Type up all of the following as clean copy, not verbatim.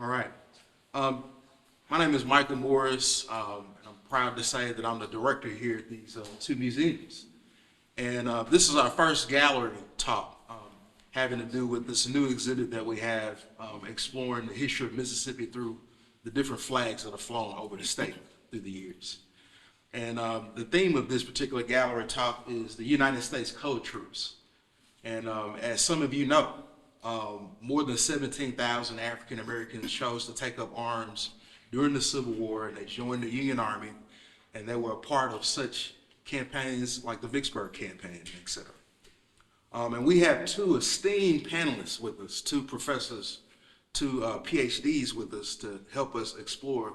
All right. Um, my name is Michael Morris, and I'm proud to say that I'm the director here at these two museums. And this is our first gallery talk having to do with this new exhibit that we have exploring the history of Mississippi through the different flags that have flown over the state through the years. And the theme of this particular gallery talk is the United States Colored Troops. And as some of you know, more than 17,000 African Americans chose to take up arms during the Civil War, and they joined the Union Army, and they were a part of such campaigns like the Vicksburg campaign, etc. And we have two esteemed panelists with us, two professors, two PhDs with us to help us explore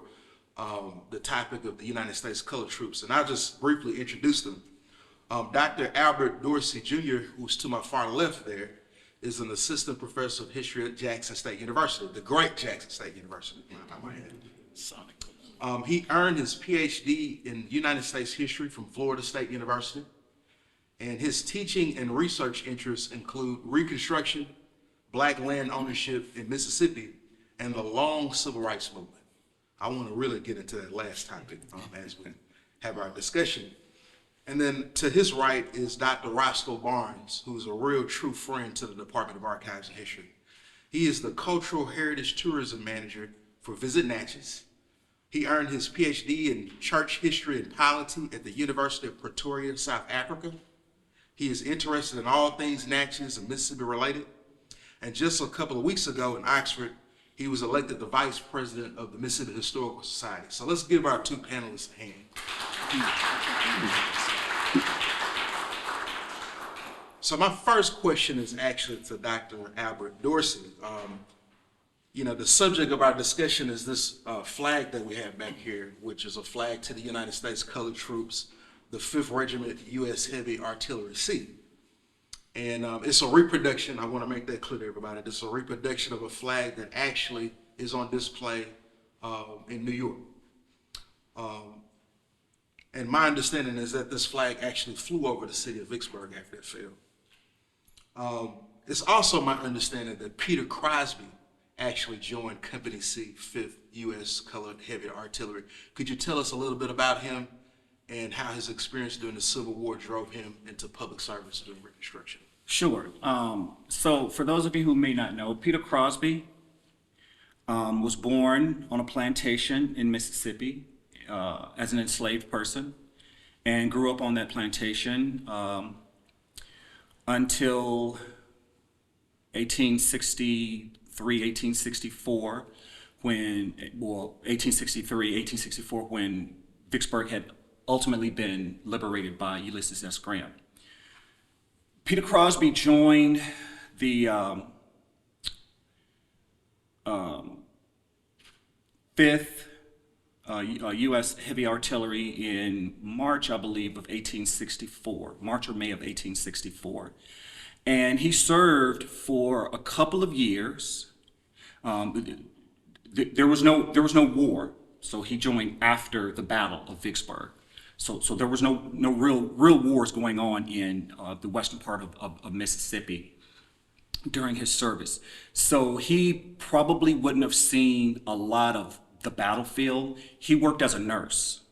the topic of the United States Colored Troops. And I'll just briefly introduce them. Dr. Albert Dorsey, Jr., who's to my far left there, is an assistant professor of history at Jackson State University, the great Jackson State University. He earned his PhD in United States history from Florida State University, and his teaching and research interests include Reconstruction, Black land ownership in Mississippi, and the long Civil Rights Movement. I want to really get into that last topic as we have our discussion. And then to his right is Dr. Roscoe Barnes, who's a real true friend to the Department of Archives and History. He is the Cultural Heritage Tourism Manager for Visit Natchez. He earned his PhD in Church History and Polity at the University of Pretoria, South Africa. He is interested in all things Natchez and Mississippi related. And just a couple of weeks ago in Oxford, he was elected the Vice President of the Mississippi Historical Society. So let's give our two panelists a hand. So my first question is actually to Dr. Albert Dorsey. The subject of our discussion is this flag that we have back here, which is a flag to the United States Colored Troops, the 5th Regiment U.S. Heavy Artillery C. And it's a reproduction, I want to make that clear to everybody, it's a reproduction of a flag that actually is on display in New York. And my understanding is that this flag actually flew over the city of Vicksburg after it fell. It's also my understanding that Peter Crosby actually joined Company C, 5th U.S. Colored Heavy Artillery. Could you tell us a little bit about him and how his experience during the Civil War drove him into public service during Reconstruction? Sure. So for those of you who may not know, Peter Crosby was born on a plantation in Mississippi as an enslaved person and grew up on that plantation until 1863, 1864, 1864, when Vicksburg had ultimately been liberated by Ulysses S. Grant. Peter Crosby joined the 5th U.S. Heavy Artillery in March, I believe, of 1864, March or May of 1864. And he served for a couple of years. There was no war, so he joined after the Battle of Vicksburg. So there was no real wars going on in the western part of Mississippi during his service. So he probably wouldn't have seen a lot of the battlefield. He worked as a nurse.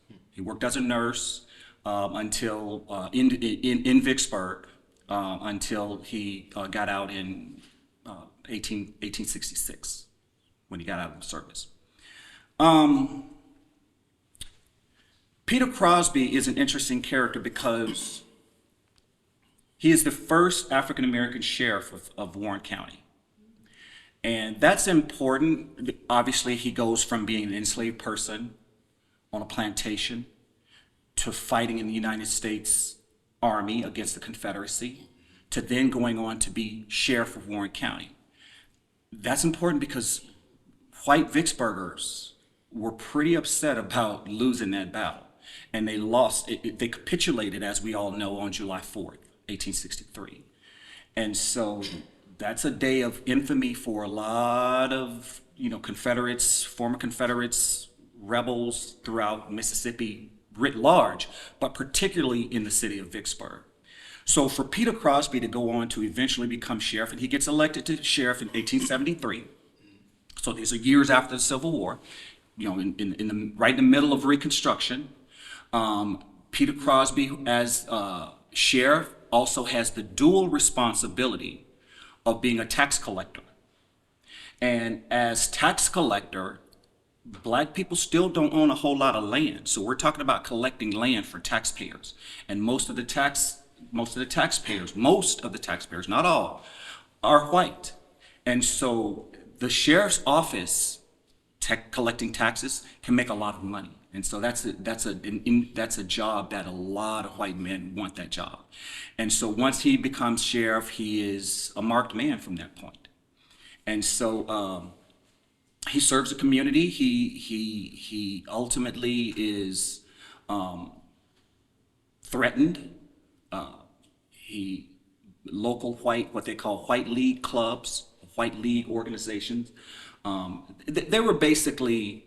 Until in Vicksburg until he got out in 1866 when he got out of service. Peter Crosby is an interesting character because he is the first African-American sheriff of Warren County. And that's important. Obviously, he goes from being an enslaved person on a plantation to fighting in the United States Army against the Confederacy, to then going on to be sheriff of Warren County. That's important because white Vicksburgers were pretty upset about losing that battle. And they lost, they capitulated, as we all know, on July 4th, 1863. And so that's a day of infamy for a lot of, Confederates, former Confederates, rebels throughout Mississippi writ large, but particularly in the city of Vicksburg. So for Peter Crosby to go on to eventually become sheriff, and he gets elected to sheriff in 1873. So these are years after the Civil War, right in the middle of Reconstruction. Peter Crosby, as sheriff, also has the dual responsibility of being a tax collector. And as tax collector, Black people still don't own a whole lot of land. So we're talking about collecting land for taxpayers. And most of the taxpayers, not all, are white. And so the sheriff's office collecting taxes can make a lot of money. And so that's a job that a lot of white men want that job. And so once he becomes sheriff, he is a marked man from that point. And so he serves the community. He ultimately is threatened. Local white, what they call white league clubs, white league organizations. They were basically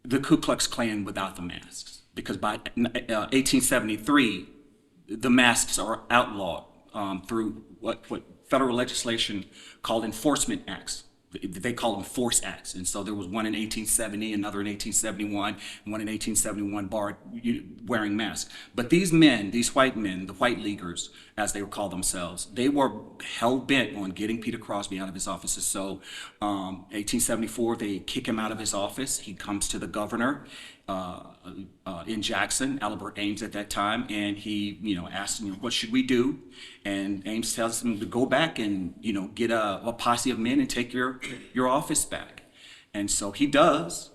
the Ku Klux Klan without the masks, because by 1873, the masks are outlawed through what federal legislation called enforcement acts. They call them force acts. And so there was one in 1870, another in 1871, and one in 1871 barred wearing masks. But these men, these white men, the white leaguers, as they would call themselves, they were hell-bent on getting Peter Crosby out of his office. So 1874, they kick him out of his office. He comes to the governor in Jackson, Albert Ames at that time, and he, asks him, what should we do? And Ames tells him to go back and, get a posse of men and take your office back. And so he does,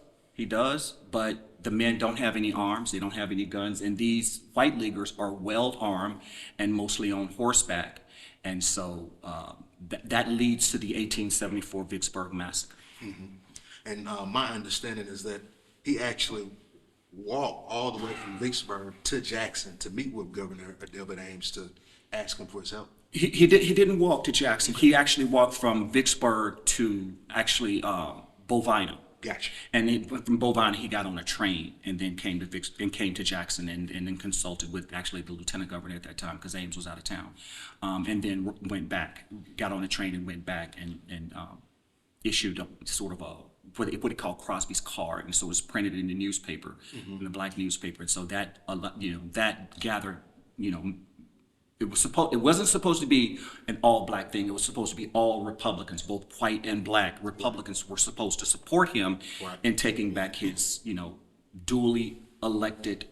but the men don't have any arms, they don't have any guns, and these white leaguers are well armed and mostly on horseback. And so that leads to the 1874 Vicksburg Massacre. Mm-hmm. And my understanding is that he actually walked all the way from Vicksburg to Jackson to meet with Governor Albert Ames to ask him for his help. He didn't walk to Jackson. He actually walked from Vicksburg to actually Bovina. Gotcha. And from Bovina, he got on a train and then came to Jackson and then consulted with actually the lieutenant governor at that time, because Ames was out of town, and then went back, got on a train and went back and issued a sort of what he called Crosby's card, and so it was printed in the newspaper, mm-hmm. in the black newspaper, and so that that gathered, it wasn't supposed to be an all black thing. It was supposed to be all Republicans, both white and black Republicans were supposed to support him right. in taking back his, duly elected,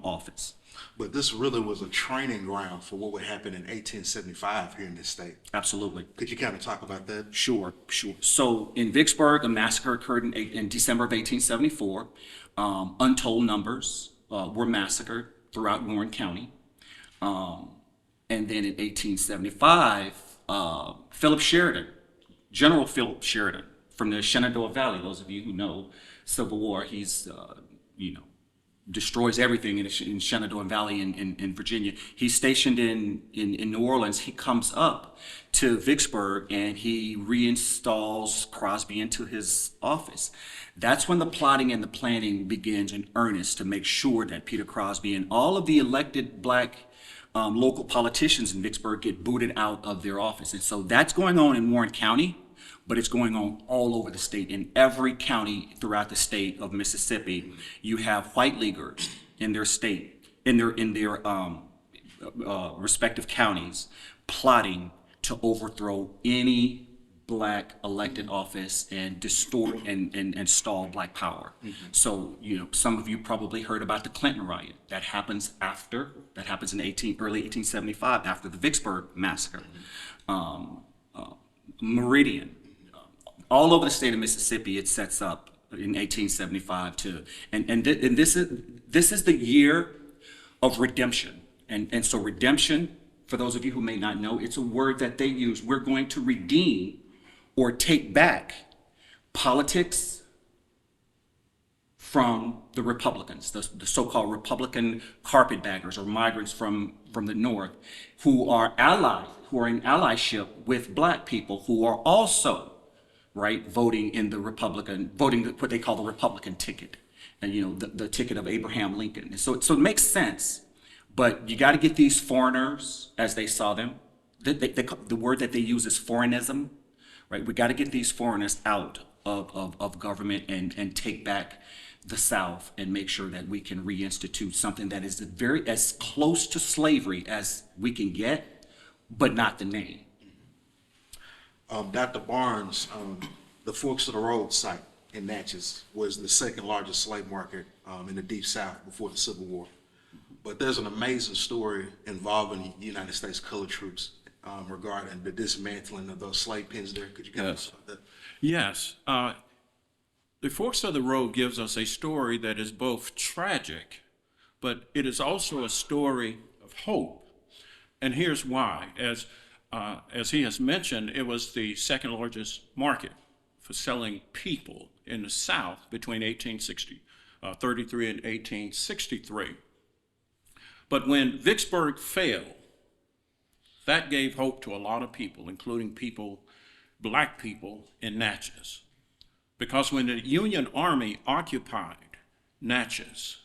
office. But this really was a training ground for what would happen in 1875 here in this state. Absolutely. Could you kind of talk about that? Sure. So in Vicksburg, a massacre occurred in December of 1874. Untold numbers were massacred throughout Warren County. And then in 1875, General Philip Sheridan from the Shenandoah Valley, those of you who know Civil War, he's, destroys everything in Shenandoah Valley in Virginia. He's stationed in New Orleans. He comes up to Vicksburg and he reinstalls Crosby into his office. That's when the plotting and the planning begins in earnest to make sure that Peter Crosby and all of the elected black local politicians in Vicksburg get booted out of their office. And so that's going on in Warren County, but it's going on all over the state. In every county throughout the state of Mississippi, you have white leaguers in their state, in their respective counties, plotting to overthrow any black elected office and distort and stall black power. Mm-hmm. So, some of you probably heard about the Clinton riot. That happens in early 1875 after the Vicksburg Massacre. Mm-hmm. Meridian. All over the state of Mississippi, it sets up in 1875 and this is the year of redemption. And so redemption, for those of you who may not know, it's a word that they use. We're going to redeem or take back politics from the Republicans, the so-called Republican carpetbaggers or migrants from the North, who are in allyship with black people who are also voting what they call the Republican ticket, and the ticket of Abraham Lincoln. And so it makes sense, but you got to get these foreigners as they saw them. The word that they use is foreignism, right? We got to get these foreigners out of government and take back the South and make sure that we can reinstitute something that is as close to slavery as we can get, but not the name. Dr. Barnes, the Forks of the Road site in Natchez was the second largest slave market in the Deep South before the Civil War. But there's an amazing story involving United States colored troops regarding the dismantling of those slave pens there. Could you kind of talk about that? Yes. The Forks of the Road gives us a story that is both tragic, but it is also a story of hope. And here's why. As he has mentioned, it was the second largest market for selling people in the South between 1833 and 1863. But when Vicksburg fell, that gave hope to a lot of people, including black people in Natchez. Because when the Union Army occupied Natchez,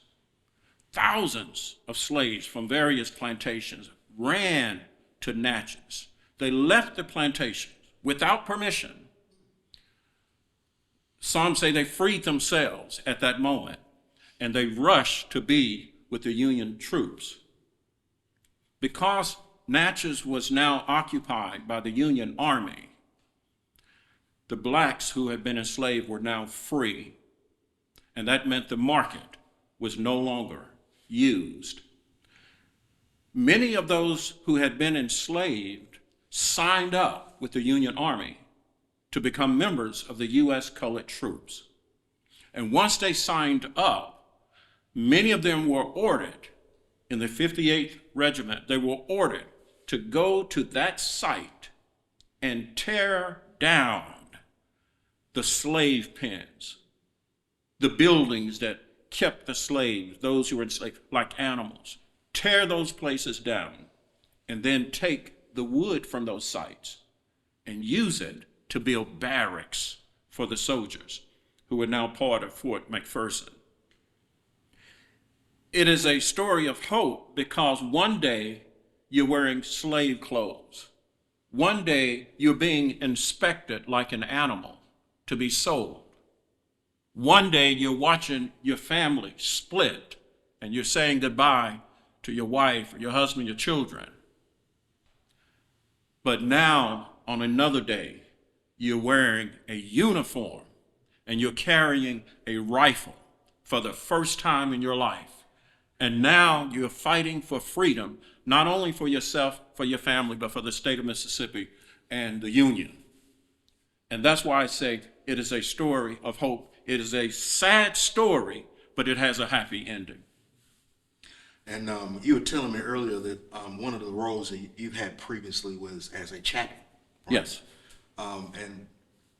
thousands of slaves from various plantations ran to Natchez. They left the plantations without permission. Some say they freed themselves at that moment, and they rushed to be with the Union troops. Because Natchez was now occupied by the Union Army, the blacks who had been enslaved were now free, and that meant the market was no longer used. Many of those who had been enslaved signed up with the Union Army to become members of the U.S. colored troops. And once they signed up, many of them were ordered in the 58th Regiment, they were ordered to go to that site and tear down the slave pens, the buildings that kept the slaves, those who were enslaved, like animals. Tear those places down and then take the wood from those sites and use it to build barracks for the soldiers who were now part of Fort McPherson. It is a story of hope because one day you're wearing slave clothes. One day you're being inspected like an animal to be sold. One day you're watching your family split and you're saying goodbye to your wife, or your husband, your children. But now, on another day, you're wearing a uniform and you're carrying a rifle for the first time in your life. And now you're fighting for freedom, not only for yourself, for your family, but for the state of Mississippi and the Union. And that's why I say it is a story of hope. It is a sad story, but it has a happy ending. And you were telling me earlier that one of the roles that you had previously was as a chaplain. Right? Yes. And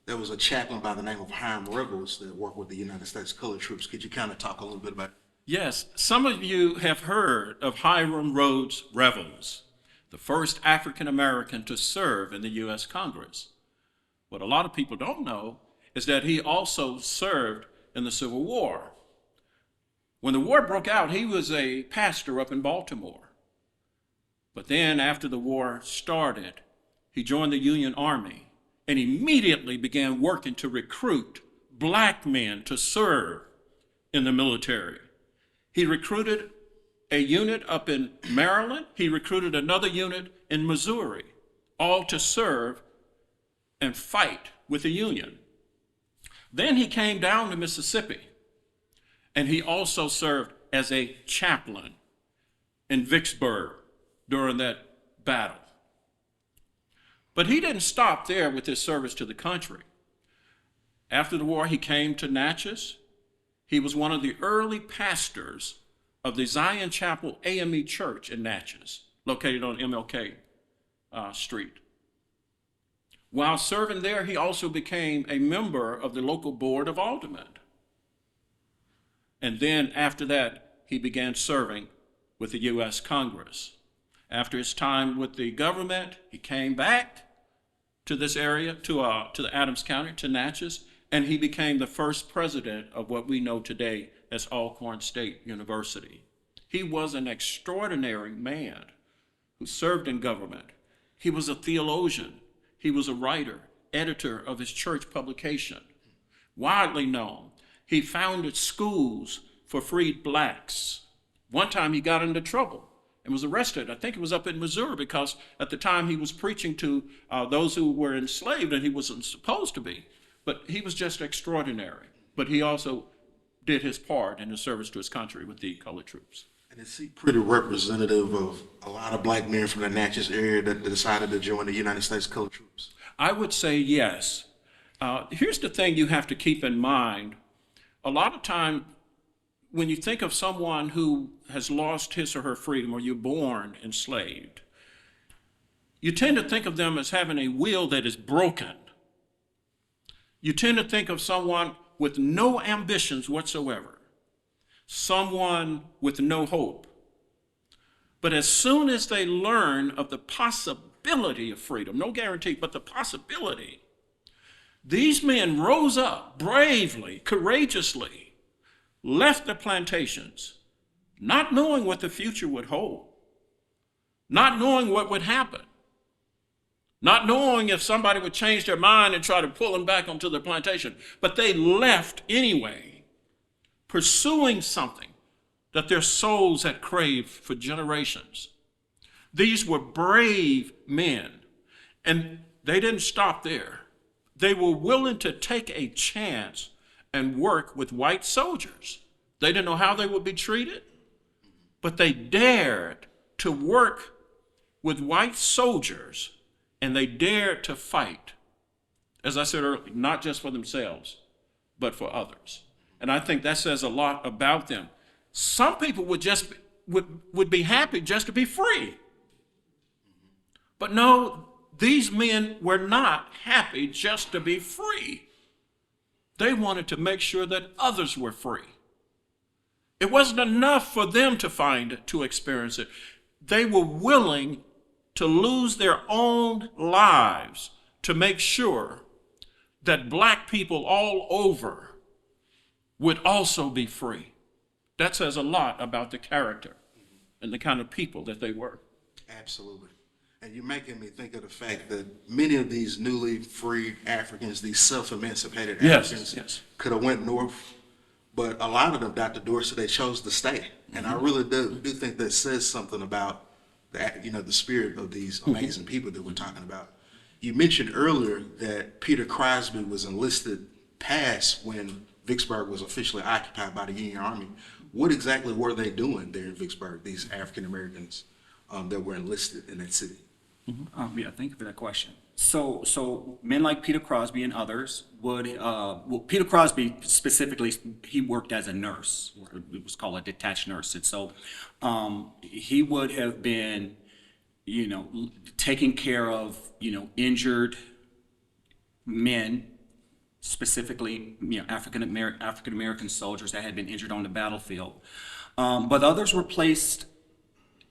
there was a chaplain by the name of Hiram Revels that worked with the United States colored troops. Could you kind of talk a little bit about it? Yes, some of you have heard of Hiram Rhodes Revels, the first African American to serve in the U.S. Congress. What a lot of people don't know is that he also served in the Civil War. When the war broke out, he was a pastor up in Baltimore. But then after the war started, he joined the Union Army and immediately began working to recruit black men to serve in the military. He recruited a unit up in Maryland. He recruited another unit in Missouri, all to serve and fight with the Union. Then he came down to Mississippi, and he also served as a chaplain in Vicksburg during that battle. But he didn't stop there with his service to the country. After the war, he came to Natchez. He was one of the early pastors of the Zion Chapel AME Church in Natchez, located on MLK Street. While serving there, he also became a member of the local board of aldermen. And then after that, he began serving with the U.S. Congress. After his time with the government, he came back to this area, to the Adams County, to Natchez, and he became the first president of what we know today as Alcorn State University. He was an extraordinary man who served in government. He was a theologian. He was a writer, editor of his church publication. widely known. He founded schools for freed blacks. One time he got into trouble and was arrested. I think it was up in Missouri, because at the time he was preaching to those who were enslaved, and he wasn't supposed to be. But he was just extraordinary. But he also did his part in his service to his country with the colored troops. And is he pretty representative of a lot of black men from the Natchez area that decided to join the United States Colored Troops? I would say yes. Here's the thing you have to keep in mind. A lot of time, when you think of someone who has lost his or her freedom, or you're born enslaved, you tend to think of them as having a will that is broken. You tend to think of someone with no ambitions whatsoever, someone with no hope. But as soon as they learn of the possibility of freedom, no guarantee, but the possibility, these men rose up bravely, courageously, left the plantations, not knowing what the future would hold, not knowing what would happen, not knowing if somebody would change their mind and try to pull them back onto the plantation. But they left anyway, pursuing something that their souls had craved for generations. These were brave men, and they didn't stop there. They were willing to take a chance and work with white soldiers. They didn't know how they would be treated, but they dared to work with white soldiers, and they dared to fight, as I said earlier, not just for themselves, but for others. And I think that says a lot about them. Some people would be happy just to be free. But no, these men were not happy just to be free. They wanted to make sure that others were free. It wasn't enough for them to find it, to experience it. They were willing to lose their own lives to make sure that black people all over would also be free. That says a lot about the character and the kind of people that they were. Absolutely. And you're making me think of the fact that many of these newly freed Africans, these self-emancipated Africans, could have went north, but a lot of them, Dr. Dorsey, they chose to stay. And I really do think that says something about the spirit of these amazing people that we're talking about. You mentioned earlier that Peter Crosby was enlisted past when Vicksburg was officially occupied by the Union Army. What exactly were they doing there in Vicksburg, these African Americans that were enlisted in that city? Yeah, thank you for that question. So men like Peter Crosby and others would, Peter Crosby specifically, he worked as a nurse. It was called a detached nurse. And so he would have been, taking care of, injured men, specifically, African American soldiers that had been injured on the battlefield. But others were placed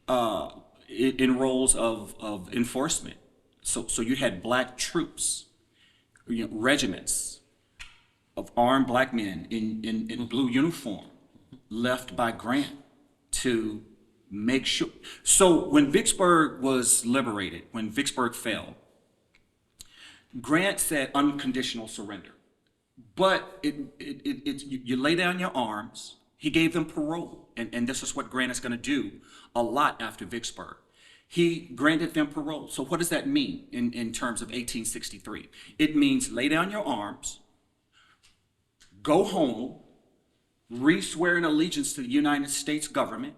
in roles of enforcement. So you had black troops, regiments of armed black men in blue uniform left by Grant to make sure. So when Vicksburg was liberated, when Vicksburg fell, Grant said unconditional surrender. But you lay down your arms. He gave them parole. And this is what Grant is going to do a lot after Vicksburg. He granted them parole. So what does that mean in terms of 1863? It means lay down your arms, go home, re-swear an allegiance to the United States government,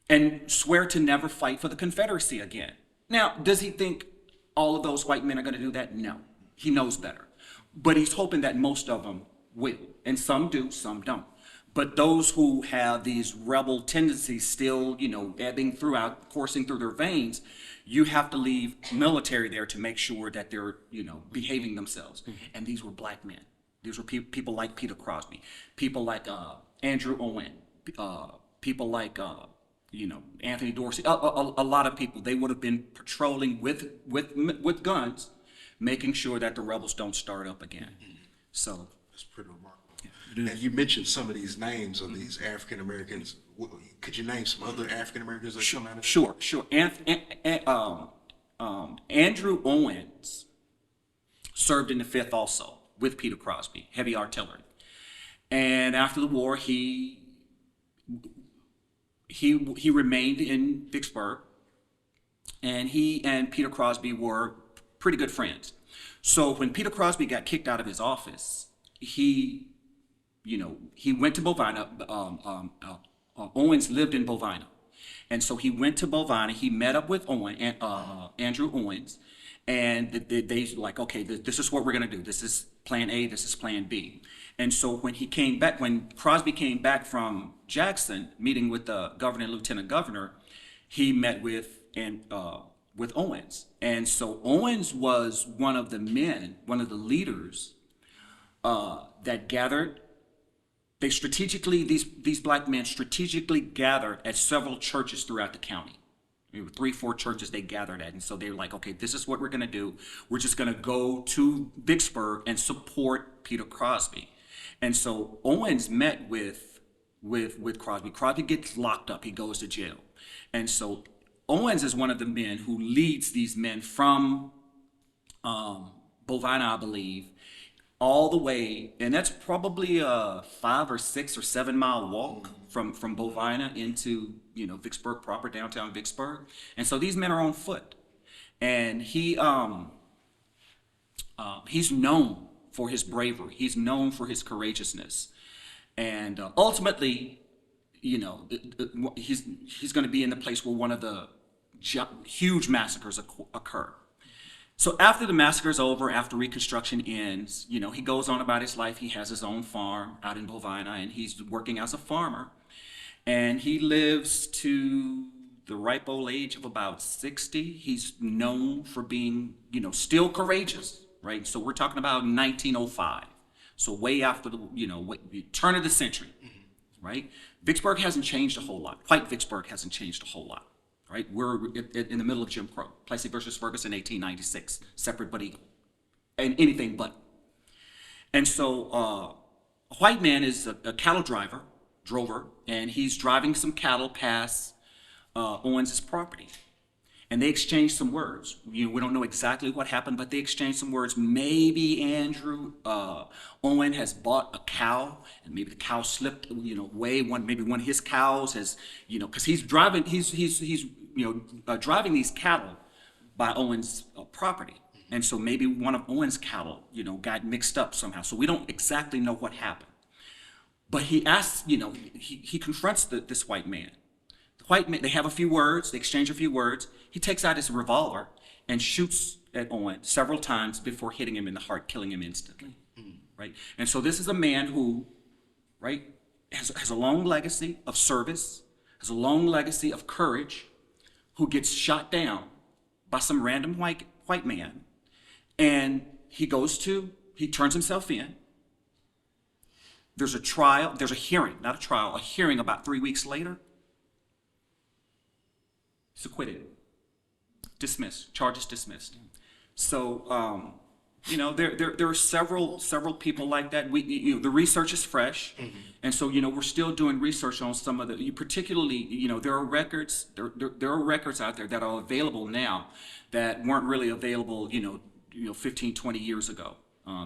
and swear to never fight for the Confederacy again. Now, does he think all of those white men are going to do that? No. He knows better. But he's hoping that most of them will. And some do, some don't. But those who have these rebel tendencies still, ebbing throughout, coursing through their veins, you have to leave military there to make sure that they're, behaving themselves. And these were black men. These were people like Peter Crosby, people like Andrew Owen, people like, Anthony Dorsey, a lot of people. They would have been patrolling with guns, making sure that the rebels don't start up again. So that's pretty remarkable. And you mentioned some of these names of these African Americans. Could you name some other African Americans that come out of Sure. Andrew Owens served in the 5th also with Peter Crosby, heavy artillery. And after the war, he remained in Vicksburg, and he and Peter Crosby were pretty good friends. So when Peter Crosby got kicked out of his office, he went to Bovina. Owens lived in Bovina. And so he went to Bovina. He met up with Andrew Owens, and they like, okay, this is what we're going to do. This is plan A, this is plan B. And so when Crosby came back from Jackson, meeting with the governor and lieutenant governor, he met with Owens. And so Owens was one of the leaders that gathered. These black men strategically gathered at several churches throughout the county. There were 3-4 churches they gathered at. And so they were like, okay, this is what we're going to do. We're just going to go to Vicksburg and support Peter Crosby. And so Owens met with Crosby. Crosby gets locked up. He goes to jail. And so Owens is one of the men who leads these men from Bovina, I believe, all the way, and that's probably a 5 or 6 or 7 mile walk from Bovina into Vicksburg proper, downtown Vicksburg. And so these men are on foot, and he's known for his bravery. He's known for his courageousness, and ultimately, he's going to be in the place where one of the huge massacres occur. So after the massacre is over, after Reconstruction ends, he goes on about his life. He has his own farm out in Bovina, and he's working as a farmer. And he lives to the ripe old age of about 60. He's known for being, still courageous, right? So we're talking about 1905. So way after the, turn of the century, right? Vicksburg hasn't changed a whole lot. White Vicksburg hasn't changed a whole lot. Right? We're in the middle of Jim Crow. Plessy versus Ferguson, 1896. Separate but equal. And anything but. And so a white man is a cattle drover, and he's driving some cattle past Owens' property. And they exchange some words. We don't know exactly what happened, but they exchange some words. Maybe Andrew Owen has bought a cow, and maybe the cow slipped, away. Maybe one of his cows has, because he's driving, driving these cattle by Owens' property. And so maybe one of Owens' cattle, got mixed up somehow. So we don't exactly know what happened. But he asks, he confronts this white man. The white man, they have a few words, they exchange a few words. He takes out his revolver and shoots at Owen several times before hitting him in the heart, killing him instantly, right? And so this is a man who, right, has a long legacy of service, has a long legacy of courage, who gets shot down by some random white man, and he turns himself in. There's a trial, there's a hearing, not a trial, a hearing about 3 weeks later. He's acquitted, dismissed, charges dismissed. So, there are several people like that. The research is fresh, and so we're still doing research on some of the. Particularly, there are records. There are records out there that are available now that weren't really available, 15, 20 years ago.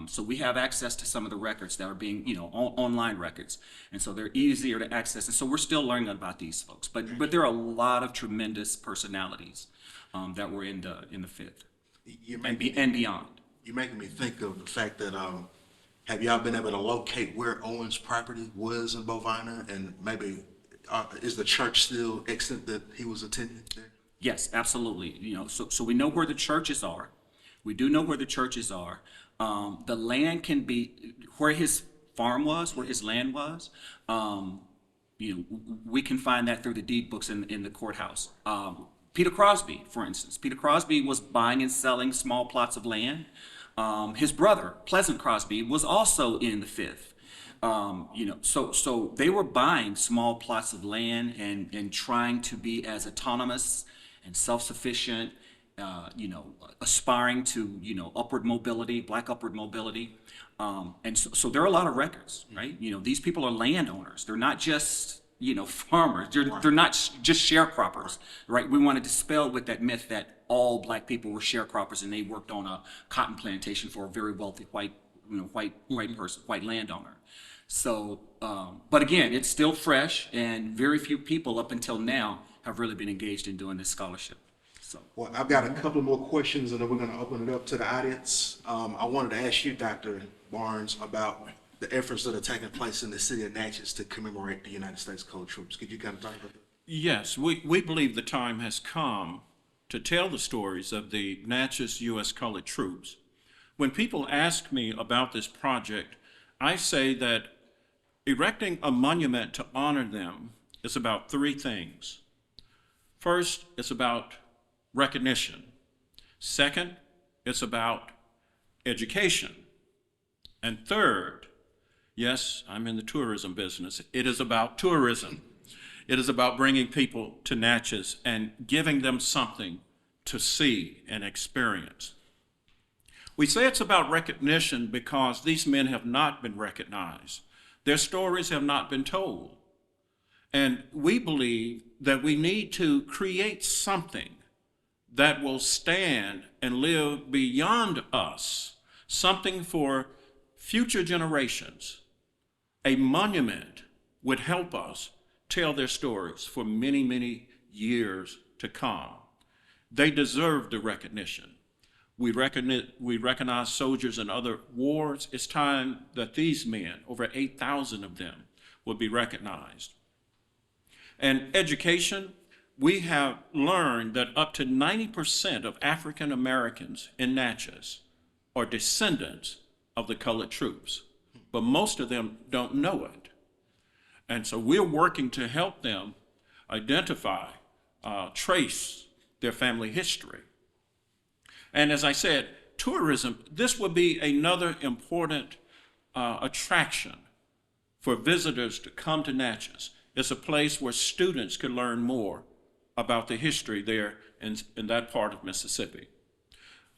So we have access to some of the records that are being, online records, and so they're easier to access. And so we're still learning about these folks, but there are a lot of tremendous personalities that were in the Fifth and beyond. You're making me think of the fact that have y'all been able to locate where Owens' property was in Bovina, and maybe is the church still extant that he was attending there? Yes, absolutely. So we know where the churches are. We do know where the churches are. The land can be where his farm was, where his land was. We can find that through the deed books in the courthouse. Peter Crosby, for instance. Peter Crosby was buying and selling small plots of land. His brother, Pleasant Crosby, was also in the Fifth. So they were buying small plots of land and trying to be as autonomous and self-sufficient, aspiring to, upward mobility, black upward mobility. And so there are a lot of records, right? These people are landowners. They're not just, farmers. They're not just sharecroppers, right? We want to dispel with that myth that all black people were sharecroppers and they worked on a cotton plantation for a very wealthy white white person, white landowner. So, but again, it's still fresh, and very few people up until now have really been engaged in doing this scholarship. So, Well, I've got a couple more questions, and then we're going to open it up to the audience. I wanted to ask you, Dr. Barnes, about the efforts that are taking place in the city of Natchez to commemorate the United States colored troops. Could you kind of talk about that? Yes, we believe the time has come to tell the stories of the Natchez U.S. colored troops. When people ask me about this project, I say that erecting a monument to honor them is about three things. First, it's about recognition. Second, it's about education. And third, yes, I'm in the tourism business, it is about tourism. It is about bringing people to Natchez and giving them something to see and experience. We say it's about recognition because these men have not been recognized. Their stories have not been told. And we believe that we need to create something that will stand and live beyond us, something for future generations. A monument would help us tell their stories for many, many years to come. They deserve the recognition. We recognize soldiers in other wars. It's time that these men, over 8,000 of them, will be recognized. And education, we have learned that up to 90% of African Americans in Natchez are descendants of the colored troops, but most of them don't know it. And so we're working to help them identify, trace their family history. And as I said, tourism, this would be another important attraction for visitors to come to Natchez. It's a place where students can learn more about the history there in that part of Mississippi.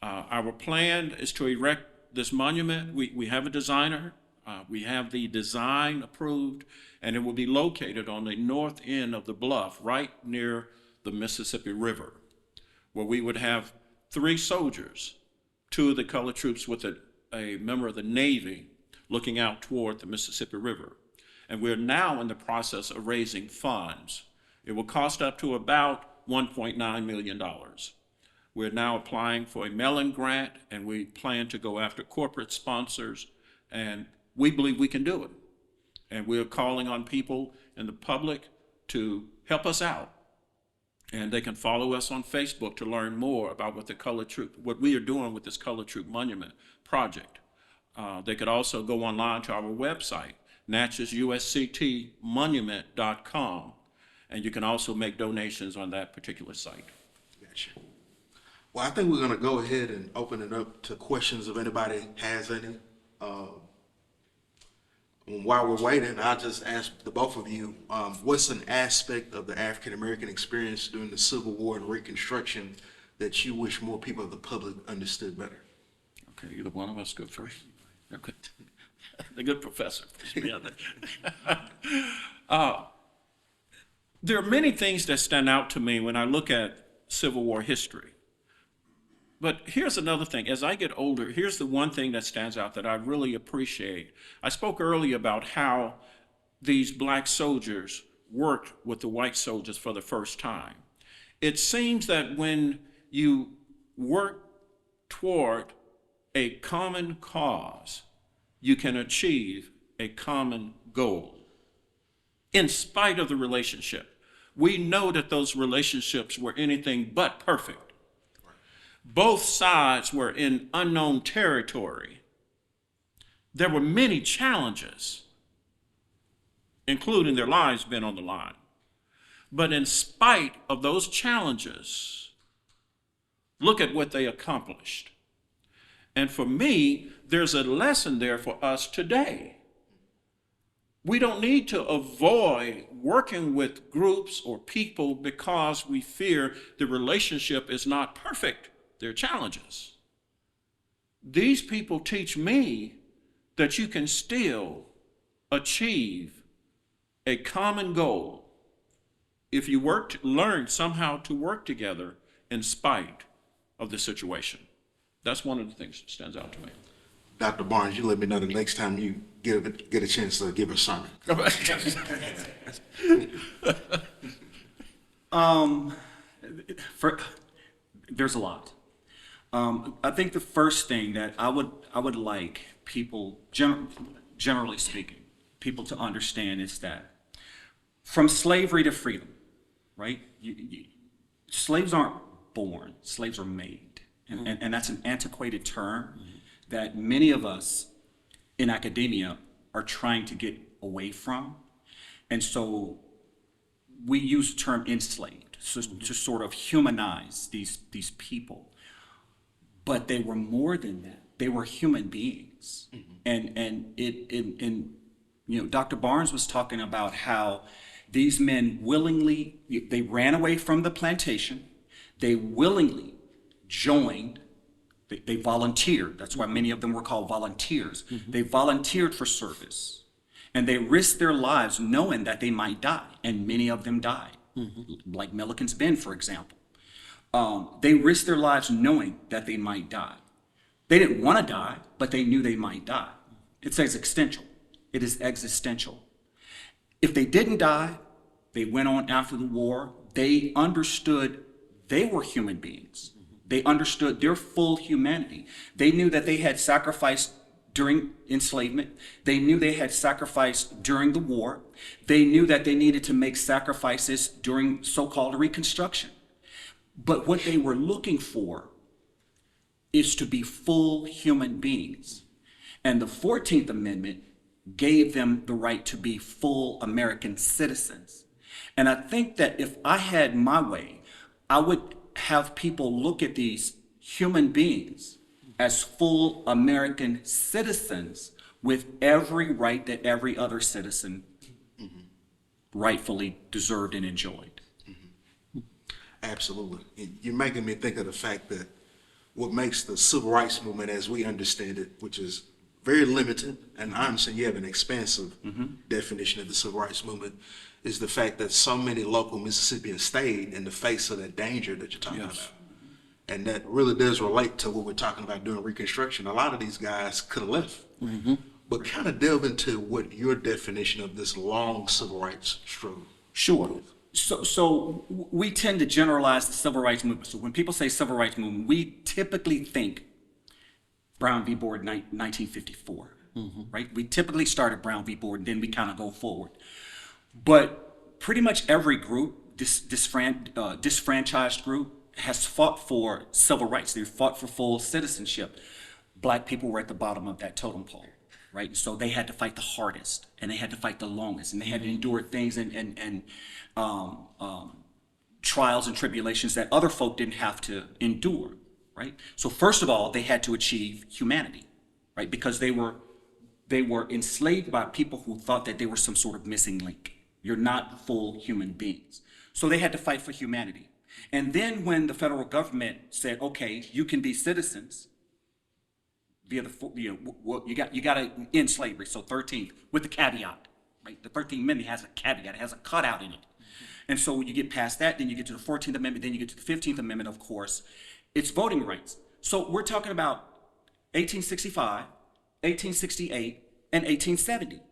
Our plan is to erect this monument. We have a designer. We have the design approved, and it will be located on the north end of the bluff, right near the Mississippi River, where we would have 3 soldiers, 2 of the colored troops with a member of the Navy looking out toward the Mississippi River. And we're now in the process of raising funds. It will cost up to about $1.9 million. We're now applying for a Mellon grant, and we plan to go after corporate sponsors, and we believe we can do it. And we're calling on people in the public to help us out. And they can follow us on Facebook to learn more about what we are doing with this Colored Troop Monument project. They could also go online to our website, NatchezUSCTmonument.com, and you can also make donations on that particular site. Gotcha. Well, I think we're going to go ahead and open it up to questions if anybody has any. While we're waiting, I'll just ask the both of you, what's an aspect of the African-American experience during the Civil War and Reconstruction that you wish more people of the public understood better? Okay, either one of us go first. Okay. The good professor. There are many things that stand out to me when I look at Civil War history. But here's another thing. As I get older, here's the one thing that stands out that I really appreciate. I spoke earlier about how these black soldiers worked with the white soldiers for the first time. It seems that when you work toward a common cause, you can achieve a common goal. In spite of the relationship, we know that those relationships were anything but perfect. Both sides were in unknown territory. There were many challenges, including their lives being on the line. But in spite of those challenges, look at what they accomplished. And for me, there's a lesson there for us today. We don't need to avoid working with groups or people because we fear the relationship is not perfect. There are challenges. These people teach me that you can still achieve a common goal if you learn somehow to work together in spite of the situation. That's one of the things that stands out to me. Dr. Barnes, you let me know the next time you get a chance to give a sermon. There's a lot. I think the first thing that I would like people, generally speaking, people to understand is that from slavery to freedom, right? Slaves aren't born, slaves are made. And that's an antiquated term that many of us in academia are trying to get away from. And so we use the term enslaved to sort of humanize these people. But they were more than that. They were human beings. And Dr. Barnes was talking about how these men willingly, they ran away from the plantation. They willingly joined, they volunteered. That's why many of them were called volunteers. They volunteered for service. And they risked their lives knowing that they might die. And many of them died, like Milliken's Bend, for example. They risked their lives knowing that they might die. They didn't want to die, but they knew they might die. It's existential. It is existential. If they didn't die, they went on after the war. They understood they were human beings. They understood their full humanity. They knew that they had sacrificed during enslavement. They knew they had sacrificed during the war. They knew that they needed to make sacrifices during so-called Reconstruction. But what they were looking for is to be full human beings. And the 14th Amendment gave them the right to be full American citizens. And I think that if I had my way, I would have people look at these human beings as full American citizens with every right that every other citizen rightfully deserved and enjoyed. Absolutely. You're making me think of the fact that what makes the civil rights movement as we understand it, which is very limited, and I understand you have an expansive definition of the civil rights movement, is the fact that so many local Mississippians stayed in the face of that danger that you're talking about. And that really does relate to what we're talking about during Reconstruction. A lot of these guys could have left. But kind of delve into what your definition of this long civil rights struggle. Sure. So we tend to generalize the civil rights movement. So when people say civil rights movement, we typically think Brown v. Board 1954, right? We typically start at Brown v. Board and then we kind of go forward. But pretty much every group, disfranchised group, has fought for civil rights. They fought for full citizenship. Black people were at the bottom of that totem pole, right? So they had to fight the hardest, and they had to fight the longest, and they had to endure things and trials and tribulations that other folk didn't have to endure, right? So first of all, they had to achieve humanity, right? Because they were enslaved by people who thought that they were some sort of missing link. You're not full human beings. So they had to fight for humanity. And then when the federal government said, okay, you can be citizens via you got to end slavery. So 13th with the caveat, right? The 13th Amendment has a caveat, it has a cutout in it. And so when you get past that, then you get to the 14th Amendment, then you get to the 15th Amendment, of course, it's voting rights. So we're talking about 1865, 1868, and 1870.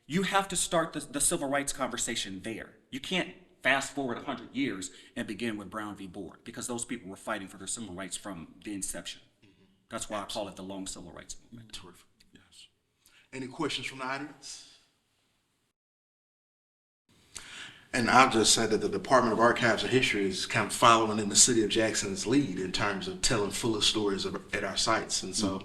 You have to start the civil rights conversation there. You can't fast forward 100 years and begin with Brown v. Board, because those people were fighting for their civil rights from the inception. That's why I call it the long civil rights movement. Terrific. Yes. Any questions from the audience? And I'll just say that the Department of Archives and History is kind of following in the city of Jackson's lead in terms of telling fuller stories at our sites. And so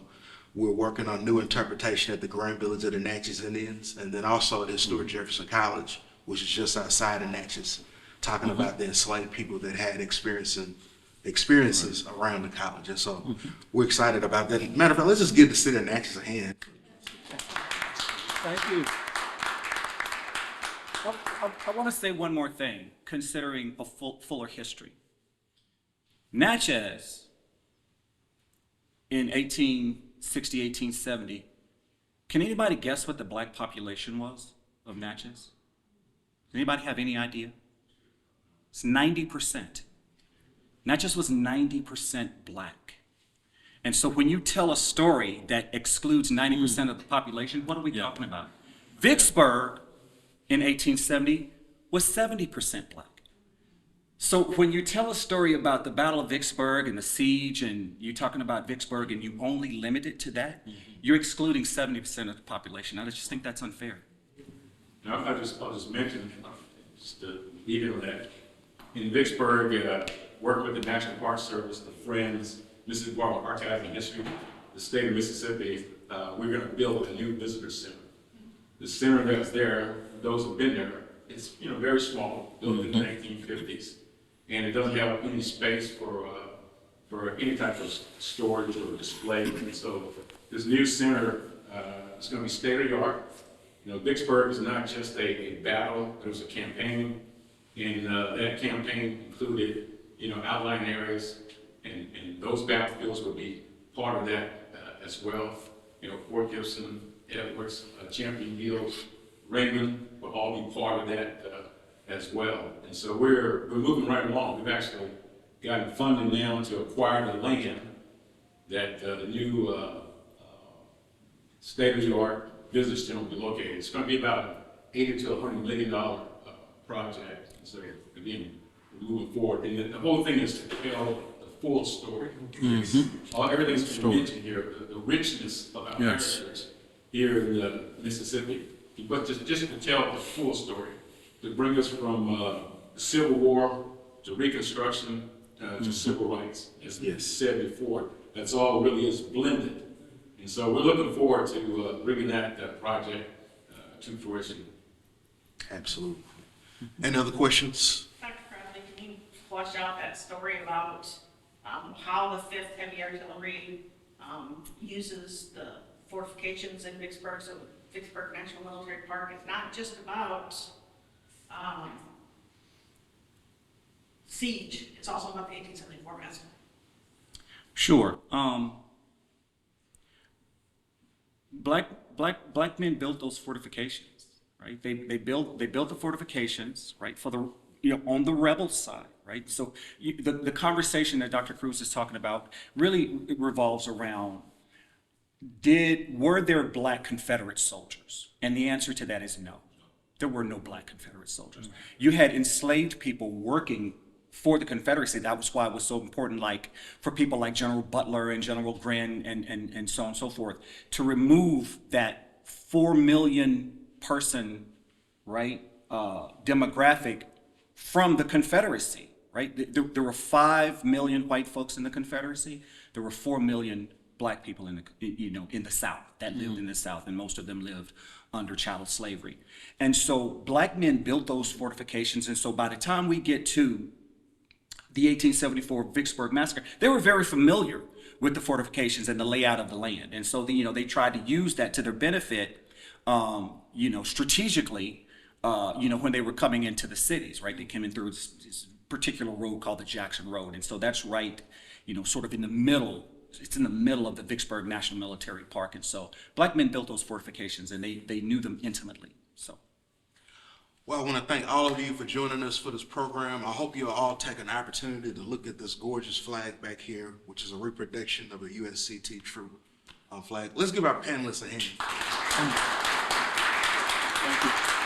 we're working on new interpretation at the Grand Village of the Natchez Indians, and then also at historic Jefferson College, which is just outside of Natchez, talking about the enslaved people that had experiences around the college. And so we're excited about that. Matter of fact, let's just give the city of Natchez a hand. Thank you. I want to say one more thing, considering a fuller history. Natchez, in 1860, 1870, can anybody guess what the black population was of Natchez? Does anybody have any idea? It's 90%. Natchez was 90% black. And so when you tell a story that excludes 90% of the population, what are we talking about? Vicksburg in 1870 was 70% black. So when you tell a story about the Battle of Vicksburg and the siege, and you're talking about Vicksburg and you only limit it to that, you're excluding 70% of the population. I just think that's unfair. Now, I'll just mention, just to leave it on that. In Vicksburg, worked with the National Park Service, the Friends, Mississippi Department of Archives and History, the state of Mississippi. We're going to build a new visitor center. The center that's there, those who've been there, it's very small, built in the 1950s, and it doesn't have any space for any type of storage or display. And so this new center is going to be state of the art. Vicksburg is not just a battle. There was a campaign, and that campaign included, outlying areas, and those battlefields will be part of that as well. Fort Gibson, Edwards, Champion Hills, Raymond will all be part of that as well. And so we're moving right along. We've actually gotten funding now to acquire the land that the new state-of-the-art visitor center will be located. It's going to be about $80 to $100 million project. And so again, we're moving forward. And the whole thing is to tell the full story. Everything's been mentioned here, the richness of our heritage here in Mississippi. But just to tell the full story, to bring us from the Civil War to Reconstruction to civil rights, as we said before, that's all really is blended. And so we're looking forward to bringing that project to fruition. Absolutely. Any other questions? Dr. Crowley, can you flesh out that story about how the 5th Heavy Artillery uses the fortifications in Vicksburg? So Vicksburg National Military Park is not just about siege, it's also about the 1874 massacre. Sure. Black men built those fortifications, right? They built the fortifications, right, for the on the rebel side, right? So the conversation that Dr. Cruz is talking about really revolves around were there black Confederate soldiers? And the answer to that is no. There were no black Confederate soldiers. You had enslaved people working for the Confederacy. That was why it was so important, like for people like General Butler and General Greene and so on and so forth, to remove that 4 million person, right, demographic from the Confederacy, right? There were 5 million white folks in the Confederacy. There were 4 million black people in the South that lived in the South, and most of them lived under chattel slavery. And so black men built those fortifications. And so by the time we get to the 1874 Vicksburg Massacre, they were very familiar with the fortifications and the layout of the land. And so they tried to use that to their benefit, strategically, when they were coming into the cities, right? They came in through this particular road called the Jackson Road. And so that's right, sort of in the middle. It's in the middle of the Vicksburg National Military Park. And so black men built those fortifications, and they knew them intimately. So. Well, I want to thank all of you for joining us for this program. I hope you'll all take an opportunity to look at this gorgeous flag back here, which is a reproduction of a USCT troop flag. Let's give our panelists a hand. Thank you.